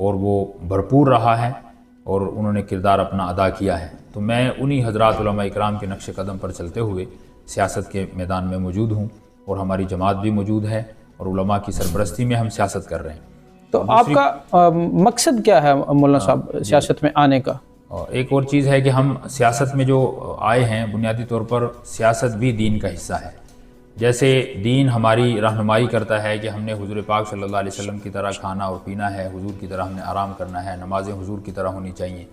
اور وہ بھرپور رہا ہے اور انہوں نے کردار اپنا ادا کیا ہے۔ تو میں انہی حضرات علماء اکرام کے نقش قدم پر چلتے ہوئے سیاست کے میدان میں موجود ہوں، اور ہماری جماعت بھی موجود ہے، اور علماء کی سرپرستی میں ہم سیاست کر رہے ہیں۔ تو آپ کا مقصد کیا ہے مولانا صاحب سیاست میں آنے کا؟ ایک اور چیز ہے کہ ہم سیاست میں جو آئے ہیں، بنیادی طور پر سیاست بھی دین کا حصہ ہے۔ جیسے دین ہماری رہنمائی کرتا ہے کہ ہم نے حضور پاک صلی اللہ علیہ وسلم کی طرح کھانا اور پینا ہے، حضور کی طرح ہم نے آرام کرنا ہے، نمازیں حضور کی طرح ہونی چاہیے،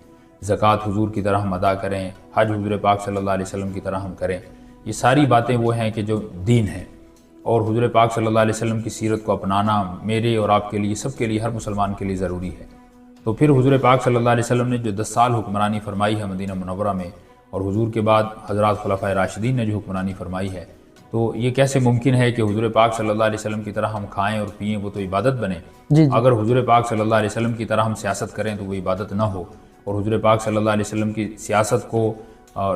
زکوٰۃ حضور کی طرح ہم ادا کریں، حج حضور پاک صلی اللہ علیہ وسلم کی طرح ہم کریں۔ یہ ساری باتیں وہ ہیں کہ جو دین ہے، اور حضور پاک صلی اللہ علیہ وسلم کی سیرت کو اپنانا میرے اور آپ کے لیے، سب کے لیے، ہر مسلمان کے لیے ضروری ہے۔ تو پھر حضور پاک صلی اللہ علیہ وسلم نے جو 10 سال حکمرانی فرمائی ہے مدینہ منورہ میں، اور حضور کے بعد حضرات خلفائے راشدین نے جو حکمرانی فرمائی ہے، تو یہ کیسے ممکن ہے کہ حضور پاک صلی اللہ علیہ وسلم کی طرح ہم کھائیں اور پئیں، وہ تو عبادت بنے۔ اگر حضور پاک صلی اللہ علیہ وسلم کی طرح ہم سیاست کریں تو وہ عبادت نہ ہو، اور حضور پاک صلی اللہ علیہ وسلم کی سیاست کو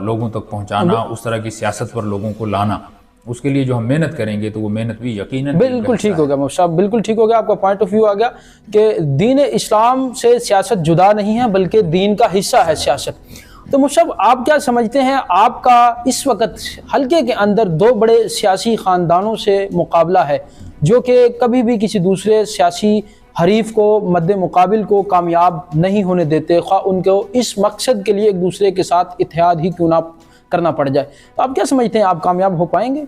لوگوں تک پہنچانا، اس طرح کی سیاست پر لوگوں کو لانا، اس کے لیے جو ہم محنت کریں گے تو وہ محنت بھی یقیناً بالکل ٹھیک ہو گیا مفتی صاحب، بالکل ٹھیک ہو گیا، آپ کا پوائنٹ آف ویو آ گیا کہ دین اسلام سے سیاست جدا نہیں ہے بلکہ دین کا حصہ ہے سیاست۔ تو مفتی صاحب آپ کیا سمجھتے ہیں، آپ کا اس وقت حلقے کے اندر 2 بڑے سیاسی خاندانوں سے مقابلہ ہے جو کہ کبھی بھی کسی دوسرے سیاسی حریف کو، مد مقابل کو کامیاب نہیں ہونے دیتے، خواہ ان کو اس مقصد کے لیے ایک دوسرے کے ساتھ اتحاد ہی کیوں نہ کرنا پڑ جائے۔ تو آپ کیا سمجھتے ہیں، آپ کامیاب ہو پائیں گے؟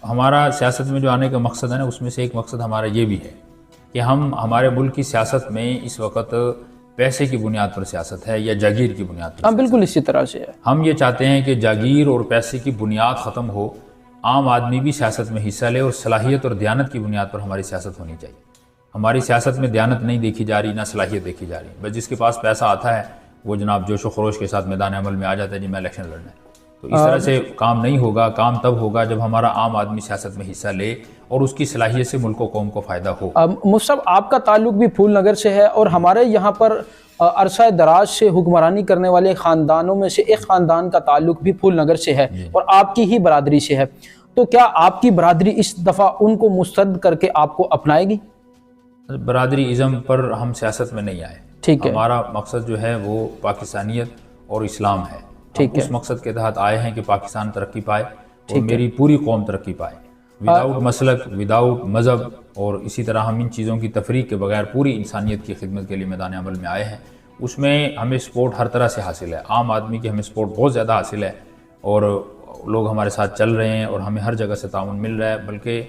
ہمارا سیاست میں جو آنے کا مقصد ہے نا، اس میں سے ایک مقصد ہمارا یہ بھی ہے کہ ہمارے ملک کی سیاست میں اس وقت پیسے کی بنیاد پر سیاست ہے یا جاگیر کی بنیاد پر؟ بالکل اسی طرح سے ہے۔ ہم یہ چاہتے ہیں کہ جاگیر اور پیسے کی بنیاد ختم ہو، عام آدمی بھی سیاست میں حصہ لے، اور صلاحیت اور دیانت کی بنیاد پر ہماری سیاست ہونی چاہیے۔ ہماری سیاست میں دیانت نہیں دیکھی جا رہی، نہ صلاحیت دیکھی جا رہی، بس جس کے پاس پیسہ آتا ہے وہ جناب جوش و خروش کے ساتھ میدان عمل میں آ جاتا ہے، جی میں الیکشن لڑنا ہے۔ تو اس طرح سے کام نہیں ہوگا۔ کام تب ہوگا جب ہمارا عام آدمی سیاست میں حصہ لے اور اس کی صلاحیت سے ملک و قوم کو فائدہ ہو۔ مفتی صاحب آپ کا تعلق بھی پھول نگر سے ہے، اور ہمارے یہاں پر عرصہ دراز سے حکمرانی کرنے والے خاندانوں میں سے ایک خاندان کا تعلق بھی پھول نگر سے ہے، اور آپ کی ہی برادری سے ہے۔ تو کیا آپ کی برادری اس دفعہ ان کو مسترد کر کے آپ کو اپنائے گی؟ برادری ازم پر ہم سیاست میں نہیں آئے۔ ٹھیک ہے، ہمارا مقصد جو ہے وہ پاکستانیت اور اسلام ہے۔ ٹھیک ہے، اس مقصد کے تحت آئے ہیں کہ پاکستان ترقی پائے اور میری پوری قوم ترقی پائے، وداؤٹ مسلک، وداؤٹ مذہب، اور اسی طرح ہم ان چیزوں کی تفریق کے بغیر پوری انسانیت کی خدمت کے لیے میدان عمل میں آئے ہیں۔ اس میں ہمیں سپورٹ ہر طرح سے حاصل ہے، عام آدمی کی ہمیں سپورٹ بہت زیادہ حاصل ہے، اور لوگ ہمارے ساتھ چل رہے ہیں اور ہمیں ہر جگہ سے تعاون مل رہا ہے۔ بلکہ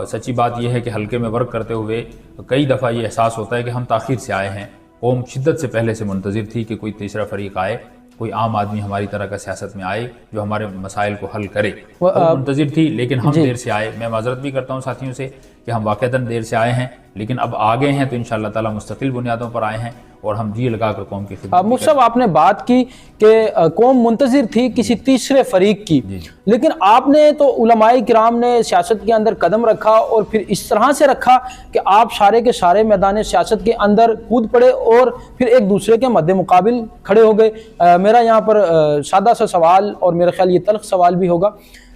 سچی بات یہ ہے کہ حلقے میں ورک کرتے ہوئے کئی دفعہ یہ احساس ہوتا ہے کہ ہم تاخیر سے آئے ہیں، قوم شدت سے پہلے سے منتظر تھی کہ کوئی تیسرا فریق آئے، کوئی عام آدمی ہماری طرح کا سیاست میں آئے جو ہمارے مسائل کو حل کرے۔ وہ منتظر تھی، لیکن ہم دیر سے آئے۔ میں معذرت بھی کرتا ہوں ساتھیوں سے کہ ہم واقعتاً دیر سے آئے ہیں، لیکن اب آگے ہیں تو انشاءاللہ تعالیٰ مستقل بنیادوں پر آئے ہیں، اور ہم جی لگا کر قوم کی خدمت۔ مفتی صاحب آپ نے بات کی کہ قوم منتظر تھی کسی تیسرے فریق کی، لیکن آپ نے تو علماء کرام نے سیاست کے اندر قدم رکھا، اور پھر اس طرح سے رکھا کہ آپ سارے کے سارے میدان سیاست کے اندر کود پڑے اور پھر ایک دوسرے کے مد مقابل کھڑے ہو گئے۔ میرا یہاں پر سادہ سا سوال، اور میرے خیال یہ تلخ سوال بھی ہوگا،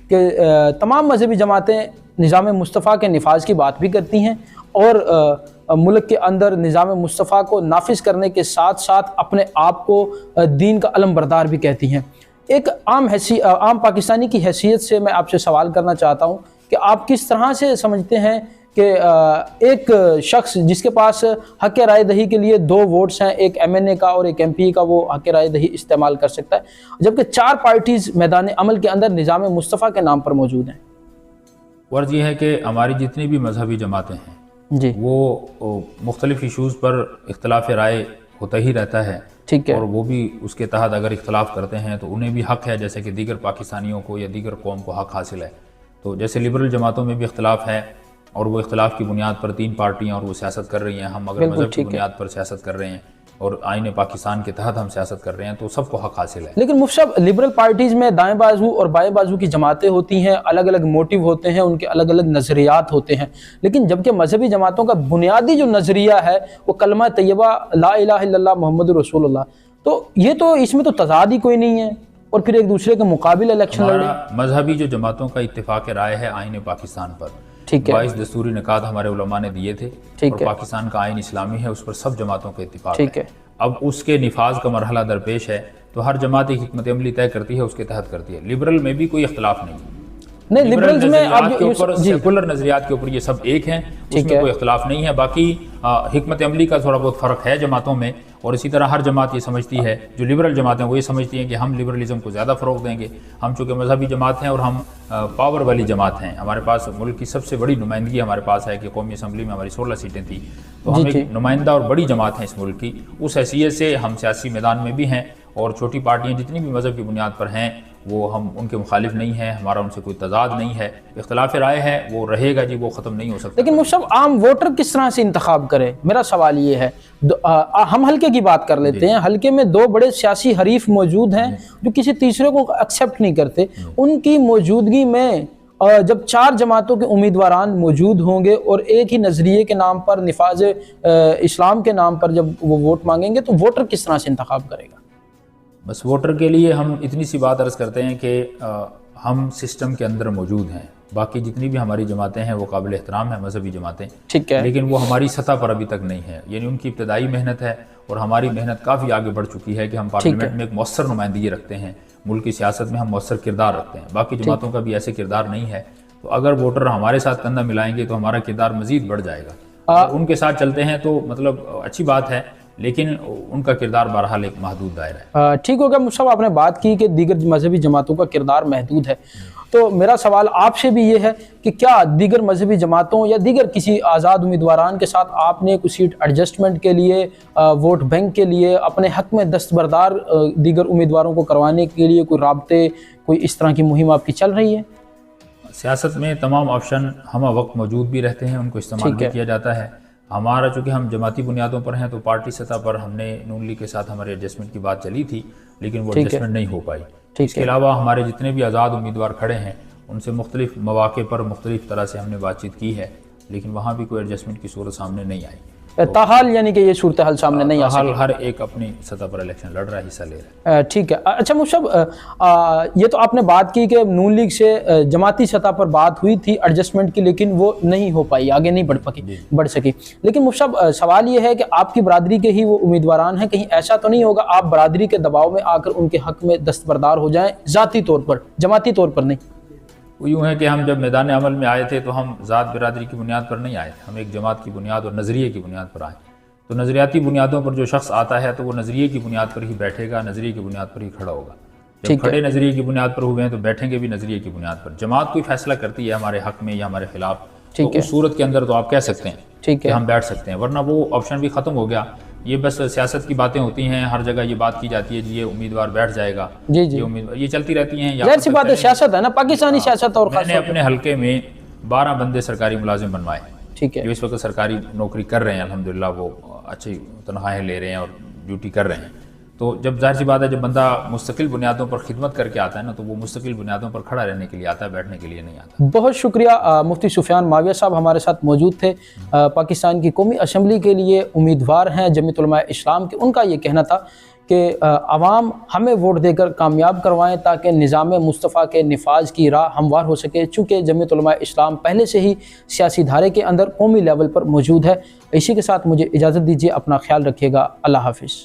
کہ تمام مذہبی جماعتیں نظام مصطفیٰ کے نفاذ کی بات بھی کرتی ہیں، اور ملک کے اندر نظام مصطفیٰ کو نافذ کرنے کے ساتھ ساتھ اپنے آپ کو دین کا علم بردار بھی کہتی ہیں۔ ایک عام پاکستانی کی حیثیت سے میں آپ سے سوال کرنا چاہتا ہوں کہ آپ کس طرح سے سمجھتے ہیں کہ ایک شخص جس کے پاس حق رائے دہی کے لیے 2 ووٹس ہیں، ایک MNA کا اور ایک MP کا، وہ حق رائے دہی استعمال کر سکتا ہے، جبکہ 4 پارٹیز میدان عمل کے اندر نظام مصطفیٰ کے نام پر موجود ہیں؟ غرض یہ ہے کہ ہماری جتنی بھی مذہبی جماعتیں ہیں جی، وہ مختلف ایشوز پر اختلاف رائے ہوتا ہی رہتا ہے، ٹھیک ہے، اور وہ بھی اس کے تحت اگر اختلاف کرتے ہیں تو انہیں بھی حق ہے، جیسے کہ دیگر پاکستانیوں کو یا دیگر قوم کو حق حاصل ہے۔ تو جیسے لبرل جماعتوں میں بھی اختلاف ہے، اور وہ اختلاف کی بنیاد پر 3 پارٹیاں اور وہ سیاست کر رہی ہیں، ہم اگر مذہب کی بنیاد پر سیاست کر رہے ہیں اور آئین پاکستان کے تحت ہم سیاست کر رہے ہیں تو سب کو حق حاصل ہے۔ لیکن مفتی صاحب لبرل پارٹیز میں دائیں بازو اور بائیں بازو کی جماعتیں ہوتی ہیں، الگ الگ موٹیو ہوتے ہیں، ان کے الگ الگ نظریات ہوتے ہیں، لیکن جبکہ مذہبی جماعتوں کا بنیادی جو نظریہ ہے وہ کلمہ طیبہ لا الہ الا اللہ محمد رسول اللہ، تو یہ تو اس میں تو تضاد ہی کوئی نہیں ہے، اور پھر ایک دوسرے کے مقابل الیکشن لڑیں۔ مذہبی جو جماعتوں کا اتفاق رائے ہے آئین پاکستان پر ٹھیک ہے 22 دستوری نکات ہمارے علماء نے دیے تھے اور پاکستان کا آئین اسلامی ہے، اس پر سب جماعتوں کا اتفاق ہے۔ اب اس کے نفاذ کا مرحلہ درپیش ہے، تو ہر جماعت ایک حکمت عملی طے کرتی ہے، اس کے تحت کرتی ہے۔ لبرل میں بھی کوئی اختلاف نہیں، لبرلز میں سیکولر نظریات کے اوپر یہ سب ایک ہیں، اس میں کوئی اختلاف نہیں ہے۔ باقی حکمت عملی کا تھوڑا بہت فرق ہے جماعتوں میں، اور اسی طرح ہر جماعت یہ سمجھتی ہے، جو لبرل جماعتیں وہ یہ سمجھتی ہیں کہ ہم لبرلزم کو زیادہ فروغ دیں گے، ہم چونکہ مذہبی جماعت ہیں اور ہم پاور والی جماعت ہیں، ہمارے پاس ملک کی سب سے بڑی نمائندگی ہمارے پاس ہے کہ قومی اسمبلی میں ہماری 16 سیٹیں تھیں، تو ہم ایک نمائندہ اور بڑی جماعت ہیں اس ملک کی، اس حیثیت سے ہم سیاسی میدان میں بھی ہیں، اور چھوٹی پارٹیاں جتنی بھی مذہب کی بنیاد پر ہیں وہ ہم ان کے مخالف نہیں ہیں، ہمارا ان سے کوئی تضاد نہیں ہے، اختلاف رائے ہے وہ رہے گا جی، وہ ختم نہیں ہو سکتا۔ لیکن مفتی صاحب عام ووٹر کس طرح سے انتخاب کرے؟ میرا سوال یہ ہے، ہم حلقے کی بات کر لیتے ہیں، حلقے میں 2 بڑے سیاسی حریف موجود ہیں جو کسی تیسرے کو ایکسیپٹ نہیں کرتے، ان کی موجودگی میں جب 4 جماعتوں کے امیدواران موجود ہوں گے اور ایک ہی نظریے کے نام پر، نفاذ اسلام کے نام پر جب وہ ووٹ مانگیں گے، تو ووٹر کس طرح سے انتخاب کرے گا؟ بس ووٹر کے لیے ہم اتنی سی بات عرض کرتے ہیں کہ ہم سسٹم کے اندر موجود ہیں، باقی جتنی بھی ہماری جماعتیں ہیں وہ قابل احترام ہیں مذہبی جماعتیں، ٹھیک ہے، لیکن وہ ہماری سطح پر ابھی تک نہیں ہے، یعنی ان کی ابتدائی محنت ہے اور ہماری محنت کافی آگے بڑھ چکی ہے کہ ہم پارلیمنٹ میں ایک مؤثر نمائندگی رکھتے ہیں، ملک کی سیاست میں ہم مؤثر کردار رکھتے ہیں، باقی جماعتوں کا بھی ایسے کردار نہیں ہے، تو اگر ووٹر ہمارے ساتھ کندھا ملائیں گے تو ہمارا کردار مزید بڑھ جائے گا، ان کے ساتھ چلتے ہیں تو مطلب اچھی بات ہے، لیکن ان کا کردار بہرحال ایک محدود دائرہ ہے۔ ٹھیک ہوگا مفتی صاحب، آپ نے بات کی کہ دیگر مذہبی جماعتوں کا کردار محدود ہے، تو میرا سوال آپ سے بھی یہ ہے کہ کیا دیگر مذہبی جماعتوں یا دیگر کسی آزاد امیدواران کے ساتھ آپ نے کوئی سیٹ ایڈجسٹمنٹ کے لیے، ووٹ بینک کے لیے، اپنے حق میں دستبردار دیگر امیدواروں کو کروانے کے لیے کوئی رابطے، کوئی اس طرح کی مہم آپ کی چل رہی ہے؟ سیاست میں تمام آپشن ہمہ وقت موجود بھی رہتے ہیں، ان کو استعمال بھی کیا جاتا ہے۔ ہمارا چونکہ ہم جماعتی بنیادوں پر ہیں تو پارٹی سطح پر ہم نے نون لیگ کے ساتھ ہمارے ایڈجسٹمنٹ کی بات چلی تھی، لیکن وہ ایڈجسٹمنٹ نہیں ہو پائی۔ اس کے علاوہ ہمارے جتنے بھی آزاد امیدوار کھڑے ہیں ان سے مختلف مواقع پر مختلف طرح سے ہم نے بات چیت کی ہے، لیکن وہاں بھی کوئی ایڈجسٹمنٹ کی صورت سامنے نہیں آئی۔ تاحال یعنی کہ یہ صورتحال سامنے نہیں آ سکی، ہر ایک اپنی سطح پر الیکشن لڑ رہا ہے، حصہ لے رہا ہے۔ ٹھیک ہے، اچھا مفتی صاحب، یہ تو آپ نے بات کی کہ نون لیگ سے جماعتی سطح پر بات ہوئی تھی ایڈجسٹمنٹ کی، لیکن وہ نہیں ہو پائی، آگے نہیں بڑھ سکی۔ لیکن مفتی صاحب سوال یہ ہے کہ آپ کی برادری کے ہی وہ امیدواران ہیں، کہیں ایسا تو نہیں ہوگا آپ برادری کے دباؤ میں آ کر ان کے حق میں دستبردار ہو جائیں، ذاتی طور پر، جماعتی طور پر نہیں؟ وہ یوں ہے کہ ہم جب میدان عمل میں آئے تھے تو ہم ذات برادری کی بنیاد پر نہیں آئے، ہم ایک جماعت کی بنیاد اور نظریے کی بنیاد پر آئے، تو نظریاتی بنیادوں پر جو شخص آتا ہے تو وہ نظریے کی بنیاد پر ہی بیٹھے گا، نظریے کی بنیاد پر ہی کھڑا ہوگا۔ جب کھڑے نظریے کی بنیاد پر ہوئے ہیں تو بیٹھیں گے بھی نظریے کی بنیاد پر۔ جماعت کوئی فیصلہ کرتی ہے ہمارے حق میں یا ہمارے خلاف، تو اس صورت کے اندر تو آپ کہہ سکتے ہیں کہ ہم بیٹھ سکتے ہیں، ورنہ وہ آپشن بھی ختم ہو گیا۔ یہ بس سیاست کی باتیں ہوتی ہیں، ہر جگہ یہ بات کی جاتی ہے جی یہ امیدوار بیٹھ جائے گا، یہ امیدوار، یہ چلتی رہتی ہیں۔ ظاہر سی بات ہے، سیاست ہے نا، پاکستانی سیاست۔ اور میں نے اپنے حلقے میں 12 بندے سرکاری ملازم بنوائے، ٹھیک ہے، جو اس وقت سرکاری نوکری کر رہے ہیں، الحمدللہ وہ اچھی تنخواہیں لے رہے ہیں اور ڈیوٹی کر رہے ہیں۔ تو جب ظاہر سی بات ہے جب بندہ مستقل بنیادوں پر خدمت کر کے آتا ہے نا، تو وہ مستقل بنیادوں پر کھڑا رہنے کے لیے آتا ہے، بیٹھنے کے لیے نہیں آتا۔ بہت شکریہ مفتی سفیان معاویہ صاحب ہمارے ساتھ موجود تھے، پاکستان کی قومی اسمبلی کے لیے امیدوار ہیں جمعیت علماء اسلام کے۔ ان کا یہ کہنا تھا کہ عوام ہمیں ووٹ دے کر کامیاب کروائیں تاکہ نظام مصطفیٰ کے نفاذ کی راہ ہموار ہو سکے، چونکہ جمعیت علماء اسلام پہلے سے ہی سیاسی دھارے کے اندر قومی لیول پر موجود ہے۔ اسی کے ساتھ مجھے اجازت دیجیے، اپنا خیال رکھیے گا، اللہ حافظ۔